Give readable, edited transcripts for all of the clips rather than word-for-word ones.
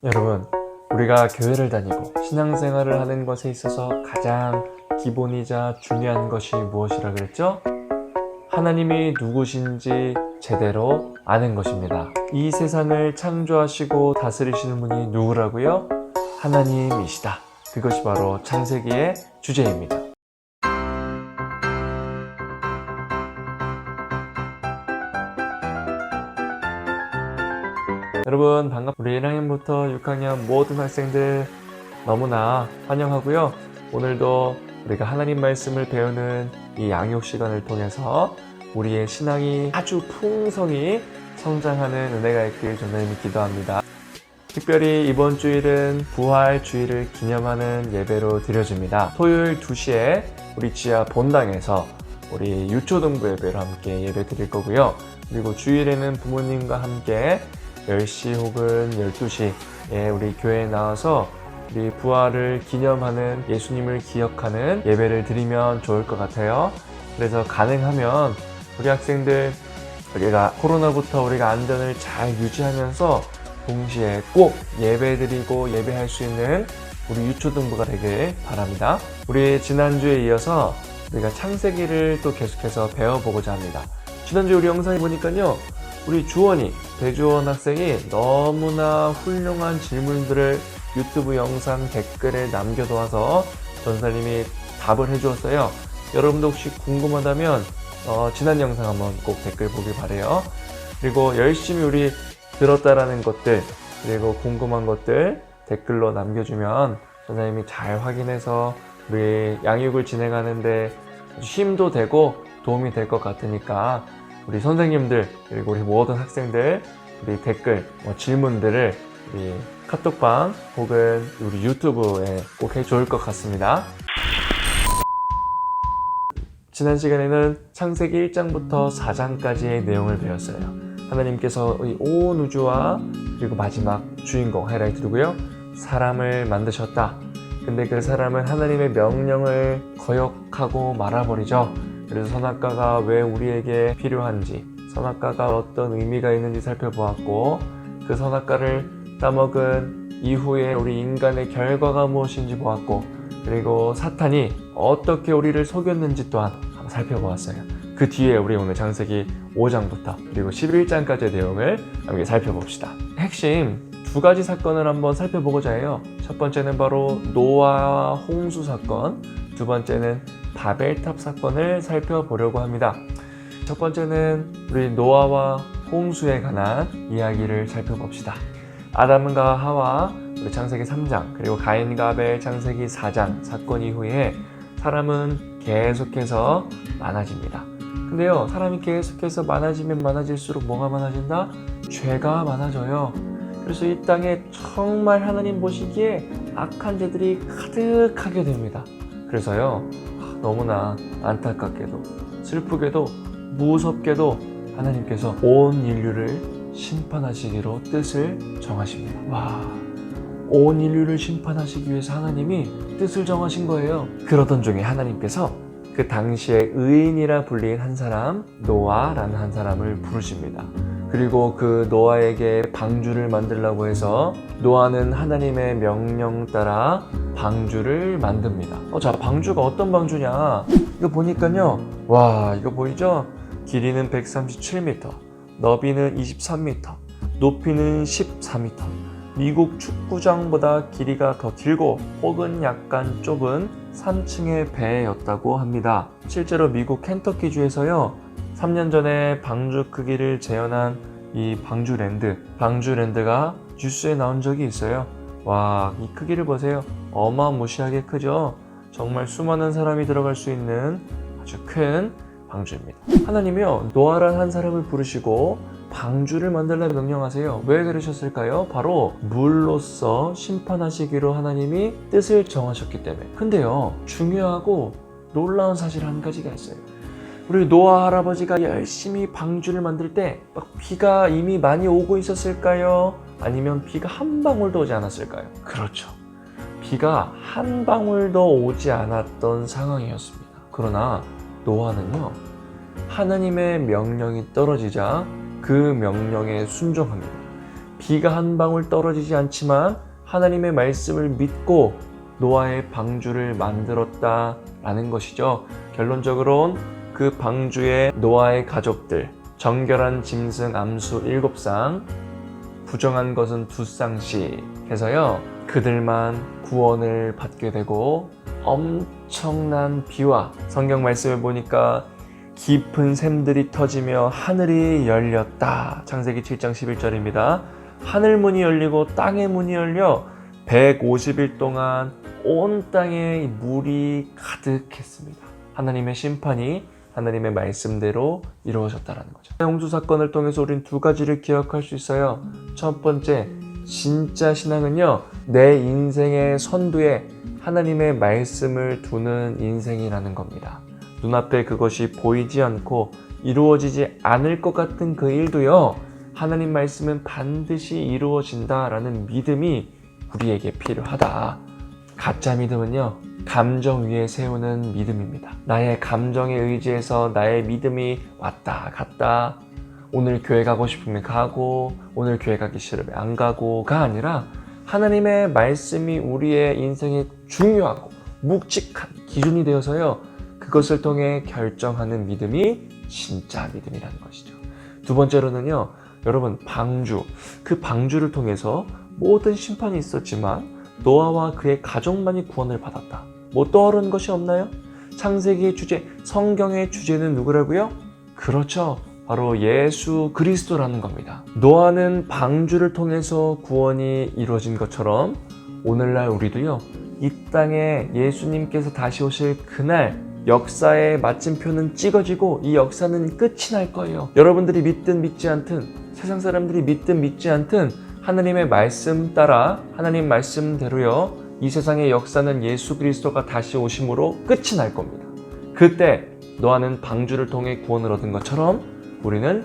여러분, 우리가 교회를 다니고 신앙생활을 하는 것에 있어서 가장 기본이자 중요한 것이 무엇이라 그랬죠? 하나님이 누구신지 제대로 아는 것입니다. 이 세상을 창조하시고 다스리시는 분이 누구라고요? 하나님이시다. 그것이 바로 창세기의 주제입니다. 여러분 반갑습니다. 우리 1학년부터 6학년 모든 학생들 너무나 환영하고요. 오늘도 우리가 하나님 말씀을 배우는 이 양육 시간을 통해서 우리의 신앙이 아주 풍성히 성장하는 은혜가 있길 주님이 기도합니다. 특별히 이번 주일은 부활 주일을 기념하는 예배로 드려집니다. 토요일 2시에 우리 지하 본당에서 우리 유초등부 예배로 함께 예배 드릴 거고요. 그리고 주일에는 부모님과 함께 10시 혹은 12시에 우리 교회에 나와서 우리 부활을 기념하는 예수님을 기억하는 예배를 드리면 좋을 것 같아요. 그래서 가능하면 우리 학생들 우리가 코로나부터 우리가 안전을 잘 유지하면서 동시에 꼭 예배드리고 예배할 수 있는 우리 유초등부가 되길 바랍니다. 우리 지난주에 이어서 우리가 창세기를 또 계속해서 배워보고자 합니다. 지난주 우리 영상에 보니까요, 우리 주원이, 배주원 학생이 너무나 훌륭한 질문들을 유튜브 영상 댓글에 남겨놓아서 전사님이 답을 해주었어요. 여러분도 혹시 궁금하다면 지난 영상 한번 꼭 댓글 보길 바래요. 그리고 열심히 우리 들었다라는 것들, 그리고 궁금한 것들 댓글로 남겨주면 전사님이 잘 확인해서 우리 양육을 진행하는데 힘도 되고 도움이 될 것 같으니까 우리 선생님들 그리고 우리 모든 학생들 우리 댓글 질문들을 우리 카톡방 혹은 우리 유튜브에 꼭 해줄 것 같습니다. 지난 시간에는 창세기 1장부터 4장까지의 내용을 배웠어요. 하나님께서 이 온 우주와 그리고 마지막 주인공 하이라이트고요, 사람을 만드셨다. 근데 그 사람은 하나님의 명령을 거역하고 말아버리죠. 그래서 선악과가 왜 우리에게 필요한지, 선악과가 어떤 의미가 있는지 살펴보았고, 그 선악과를 따먹은 이후에 우리 인간의 결과가 무엇인지 보았고, 그리고 사탄이 어떻게 우리를 속였는지 또한 한번 살펴보았어요. 그 뒤에 우리 오늘 창세기 5장부터 그리고 11장까지의 내용을 함께 살펴봅시다. 핵심 2가지 사건을 한번 살펴보고자 해요. 첫 번째는 바로 노아와 홍수 사건, 두 번째는 바벨탑 사건을 살펴보려고 합니다. 첫 번째는 우리 노아와 홍수에 관한 이야기를 살펴봅시다. 아담과 하와 우리 창세기 3장 그리고 가인과 아벨 창세기 4장 사건 이후에 사람은 계속해서 많아집니다. 근데요, 사람이 계속해서 많아지면 많아질수록 뭐가 많아진다? 죄가 많아져요. 그래서 이 땅에 정말 하나님 보시기에 악한 죄들이 가득하게 됩니다. 그래서요, 너무나 안타깝게도 슬프게도 무섭게도 하나님께서 온 인류를 심판하시기로 뜻을 정하십니다. 와, 온 인류를 심판하시기 위해서 하나님이 뜻을 정하신 거예요. 그러던 중에 하나님께서 그 당시에 의인이라 불린 한 사람, 노아라는 한 사람을 부르십니다. 그리고 그 노아에게 방주를 만들라고 해서 노아는 하나님의 명령 따라 방주를 만듭니다. 자, 방주가 어떤 방주냐? 이거 보니까요, 와, 이거 보이죠? 길이는 137m, 너비는 23m, 높이는 14m. 미국 축구장보다 길이가 더 길고 혹은 약간 좁은 3층의 배였다고 합니다. 실제로 미국 켄터키주에서요, 3년 전에 방주 크기를 재현한 이 방주랜드가 뉴스에 나온 적이 있어요. 와, 이 크기를 보세요. 어마무시하게 크죠? 정말 수많은 사람이 들어갈 수 있는 아주 큰 방주입니다. 하나님이요, 노아란 한 사람을 부르시고 방주를 만들라 명령하세요. 왜 그러셨을까요? 바로 물로써 심판하시기로 하나님이 뜻을 정하셨기 때문에. 근데요, 중요하고 놀라운 사실 한 가지가 있어요. 우리 노아 할아버지가 열심히 방주를 만들 때 비가 이미 많이 오고 있었을까요? 아니면 비가 한 방울도 오지 않았을까요? 그렇죠. 비가 한 방울도 오지 않았던 상황이었습니다. 그러나 노아는요, 하나님의 명령이 떨어지자 그 명령에 순종합니다. 비가 한 방울 떨어지지 않지만 하나님의 말씀을 믿고 노아의 방주를 만들었다라는 것이죠. 결론적으로는 그 방주에 노아의 가족들, 정결한 짐승 암수 7쌍, 부정한 것은 2쌍씩 해서요, 그들만 구원을 받게 되고 엄청난 비와, 성경 말씀을 보니까 깊은 샘들이 터지며 하늘이 열렸다. 창세기 7장 11절입니다. 하늘 문이 열리고 땅의 문이 열려 150일 동안 온 땅에 물이 가득했습니다. 하나님의 심판이 하나님의 말씀대로 이루어졌다는 거죠. 홍수 사건을 통해서 우리는 두 가지를 기억할 수 있어요. 첫 번째, 진짜 신앙은요, 내 인생의 선두에 하나님의 말씀을 두는 인생이라는 겁니다. 눈앞에 그것이 보이지 않고 이루어지지 않을 것 같은 그 일도요, 하나님 말씀은 반드시 이루어진다라는 믿음이 우리에게 필요하다. 가짜 믿음은요, 감정 위에 세우는 믿음입니다. 나의 감정에 의지해서 나의 믿음이 왔다 갔다, 오늘 교회 가고 싶으면 가고 오늘 교회 가기 싫으면 안 가고가 아니라 하나님의 말씀이 우리의 인생에 중요하고 묵직한 기준이 되어서요, 그것을 통해 결정하는 믿음이 진짜 믿음이라는 것이죠. 두 번째로는요, 여러분, 방주, 그 방주를 통해서 모든 심판이 있었지만 노아와 그의 가족만이 구원을 받았다. 뭐 떠오르는 것이 없나요? 창세기의 주제, 성경의 주제는 누구라고요? 그렇죠, 바로 예수 그리스도라는 겁니다. 노아는 방주를 통해서 구원이 이루어진 것처럼 오늘날 우리도요, 이 땅에 예수님께서 다시 오실 그날 역사의 마침표는 찍어지고 이 역사는 끝이 날 거예요. 여러분들이 믿든 믿지 않든, 세상 사람들이 믿든 믿지 않든 하나님의 말씀 따라 하나님 말씀대로요, 이 세상의 역사는 예수 그리스도가 다시 오심으로 끝이 날 겁니다. 그때 노아는 방주를 통해 구원을 얻은 것처럼 우리는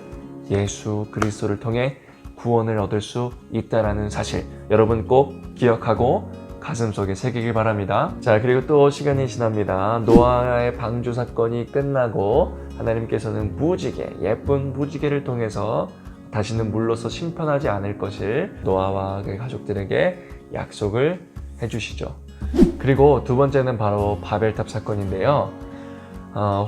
예수 그리스도를 통해 구원을 얻을 수 있다는 사실, 여러분 꼭 기억하고 가슴속에 새기길 바랍니다. 자, 그리고 또 시간이 지납니다. 노아의 방주 사건이 끝나고 하나님께서는 무지개, 예쁜 무지개를 통해서 다시는 물로서 심판하지 않을 것을 노아와 그의 가족들에게 약속을 해주시죠. 그리고 두 번째는 바로 바벨탑 사건인데요.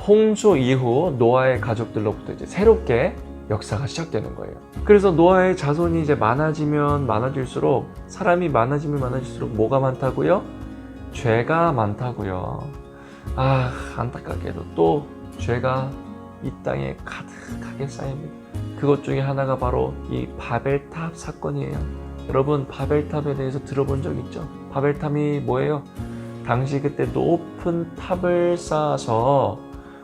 홍수 이후 노아의 가족들로부터 이제 새롭게 역사가 시작되는 거예요. 그래서 노아의 자손이 이제 많아지면 많아질수록, 사람이 많아지면 많아질수록 뭐가 많다고요? 죄가 많다고요. 안타깝게도 또 죄가 이 땅에 가득하게 쌓입니다. 그것 중에 하나가 바로 이 바벨탑 사건이에요. 여러분, 바벨탑에 대해서 들어본 적 있죠? 바벨탑이 뭐예요? 당시 그때 높은 탑을 쌓아서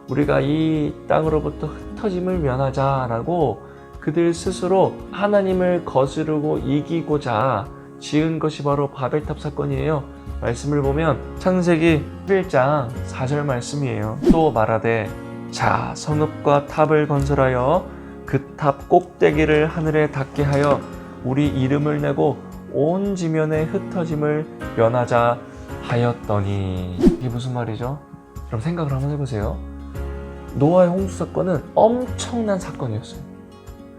우리가 이 땅으로부터 흩어짐을 면하자라고 그들 스스로 하나님을 거스르고 이기고자 지은 것이 바로 바벨탑 사건이에요. 말씀을 보면 창세기 11장 4절 말씀이에요. 또 말하되, 자, 성읍과 탑을 건설하여 그 탑 꼭대기를 하늘에 닿게 하여 우리 이름을 내고 온 지면에 흩어짐을 면하자 하였더니. 이게 무슨 말이죠? 그럼 생각을 한번 해보세요. 노아의 홍수 사건은 엄청난 사건이었어요.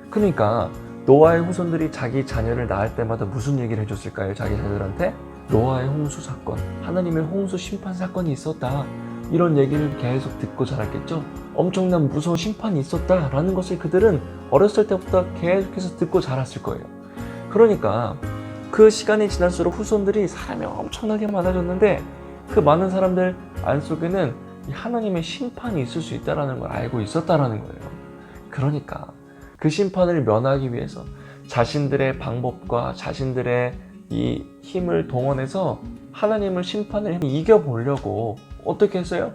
그러니까 노아의 후손들이 자기 자녀를 낳을 때마다 무슨 얘기를 해줬을까요? 자기 자녀들한테 노아의 홍수 사건, 하나님의 홍수 심판 사건이 있었다, 이런 얘기를 계속 듣고 자랐겠죠. 엄청난 무서운 심판이 있었다라는 것을 그들은 어렸을 때부터 계속해서 듣고 자랐을 거예요. 그러니까 그 시간이 지날수록 후손들이 사람이 엄청나게 많아졌는데, 그 많은 사람들 안속에는 하나님의 심판이 있을 수 있다는 걸 알고 있었다는 거예요. 그러니까 그 심판을 면하기 위해서 자신들의 방법과 자신들의 이 힘을 동원해서 하나님을 심판을 이겨보려고 어떻게 했어요?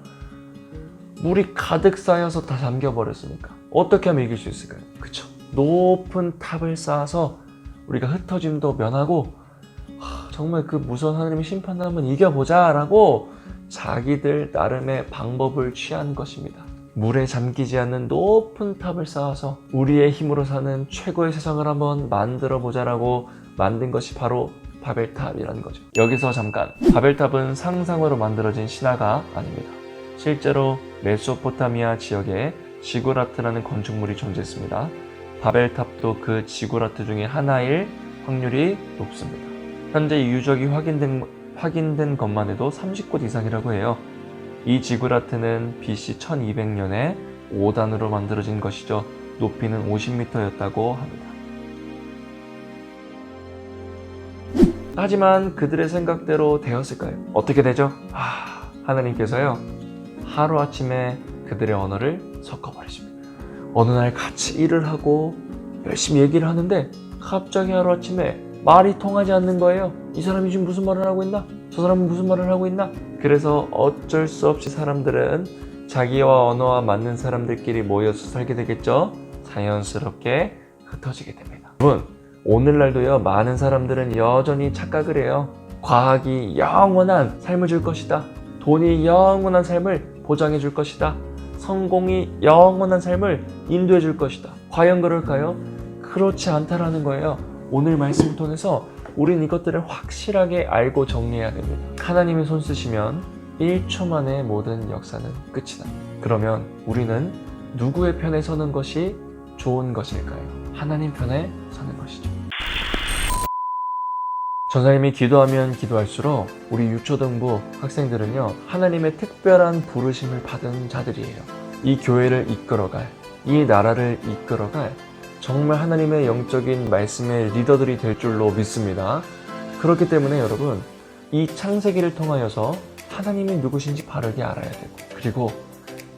물이 가득 쌓여서 다 잠겨버렸으니까 어떻게 하면 이길 수 있을까요? 그쵸? 높은 탑을 쌓아서 우리가 흩어짐도 면하고 정말 그 무서운 하나님의 심판을 한번 이겨보자 라고 자기들 나름의 방법을 취한 것입니다. 물에 잠기지 않는 높은 탑을 쌓아서 우리의 힘으로 사는 최고의 세상을 한번 만들어 보자라고 만든 것이 바로 바벨탑이라는 거죠. 여기서 잠깐, 바벨탑은 상상으로 만들어진 신화가 아닙니다. 실제로 메소포타미아 지역에 지구라트라는 건축물이 존재했습니다. 바벨탑도 그 지구라트 중에 하나일 확률이 높습니다. 현재 이 유적이 확인된 것만 해도 30곳 이상이라고 해요. 이 지구라트는 BC 1200년에 5단으로 만들어진 것이죠. 높이는 50m였다고 합니다. 하지만 그들의 생각대로 되었을까요? 어떻게 되죠? 하나님께서요, 하루아침에 그들의 언어를 섞어버리십니다. 어느 날 같이 일을 하고 열심히 얘기를 하는데 갑자기 하루아침에 말이 통하지 않는 거예요. 이 사람이 지금 무슨 말을 하고 있나? 저 사람은 무슨 말을 하고 있나? 그래서 어쩔 수 없이 사람들은 자기와 언어와 맞는 사람들끼리 모여서 살게 되겠죠. 자연스럽게 흩어지게 됩니다. 여러분, 오늘날도요, 많은 사람들은 여전히 착각을 해요. 과학이 영원한 삶을 줄 것이다. 돈이 영원한 삶을 보장해 줄 것이다. 성공이 영원한 삶을 인도해 줄 것이다. 과연 그럴까요? 그렇지 않다라는 거예요. 오늘 말씀을 통해서 우린 이것들을 확실하게 알고 정리해야 됩니다. 하나님의 손 쓰시면 1초 만에 모든 역사는 끝이 납니다. 그러면 우리는 누구의 편에 서는 것이 좋은 것일까요? 하나님 편에 서는 것이죠. 전사님이 기도하면 기도할수록 우리 유초등부 학생들은요, 하나님의 특별한 부르심을 받은 자들이에요. 이 교회를 이끌어갈, 이 나라를 이끌어갈 정말 하나님의 영적인 말씀의 리더들이 될 줄로 믿습니다. 그렇기 때문에 여러분, 이 창세기를 통하여서 하나님이 누구신지 바르게 알아야 되고, 그리고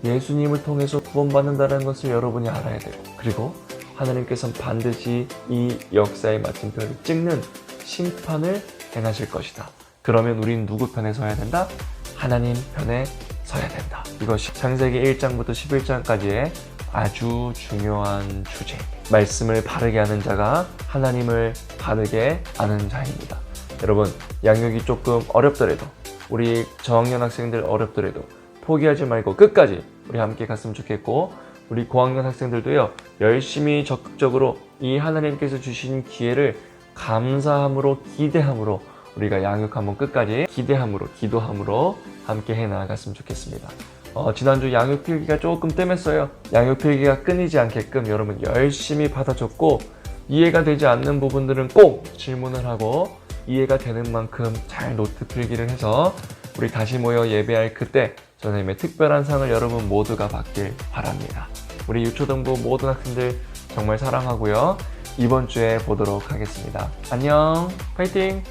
예수님을 통해서 구원받는다는 것을 여러분이 알아야 되고, 그리고 하나님께서는 반드시 이 역사의 마침표를 찍는 심판을 행하실 것이다. 그러면 우린 누구 편에 서야 된다? 하나님 편에 서야 된다. 이것이 창세기 1장부터 11장까지의 아주 중요한 주제. 말씀을 바르게 하는 자가 하나님을 바르게 아는 자입니다. 여러분, 양육이 조금 어렵더라도, 우리 저학년 학생들 어렵더라도 포기하지 말고 끝까지 우리 함께 갔으면 좋겠고, 우리 고학년 학생들도요, 열심히 적극적으로 이 하나님께서 주신 기회를 감사함으로, 기대함으로 우리가 양육 한번 끝까지 기대함으로, 기도함으로 함께 해나갔으면 좋겠습니다. 지난주 양육 필기가 조금 뜸했어요. 양육 필기가 끊이지 않게끔 여러분 열심히 받아줬고, 이해가 되지 않는 부분들은 꼭 질문을 하고 이해가 되는 만큼 잘 노트 필기를 해서 우리 다시 모여 예배할 그때 선생님의 특별한 상을 여러분 모두가 받길 바랍니다. 우리 유초등부 모든 학생들 정말 사랑하고요. 이번 주에 보도록 하겠습니다. 안녕, 파이팅!